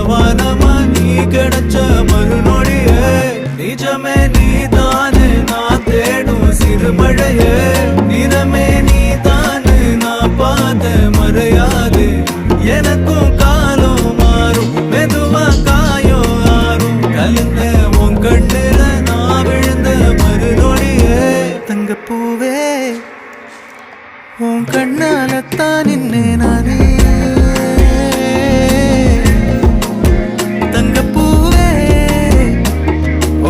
வானமா நீ கிடைச்ச மறுநொடியே நிஜமே நீதானு நான் தேடும் சிறுமழையே நிறமே நீதானு நான் பார்த்த மறையாது எனக்கும் காலம் மாறும் மெதுவா காயம் ஆறும் கலந்த உன் கண்ணுல நான் விழுந்த மறுநொடியே தங்கப்பூவே உன் கண்ணாலத்தான் நின்னே நானே தங்கப்பூவே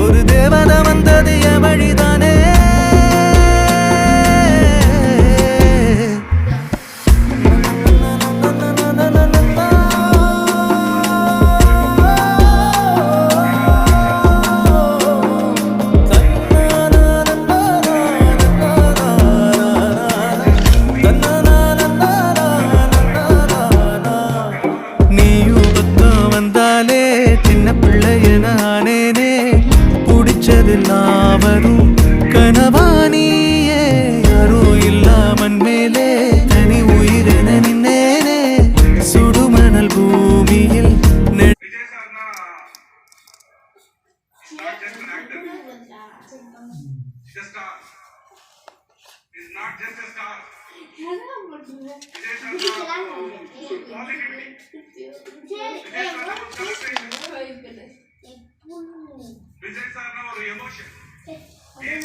ஒரு தேவதை வந்தது என் வழிதானே சின்ன பிள்ளைய நானேனே பிடிச்சதெல்லாம் வரும் கனவானியே யாரும் இல்லாமன் மேலே தனி உயிரென நின்னேனே சுடுமணல் பூமியில் Vijay sir, now emotion.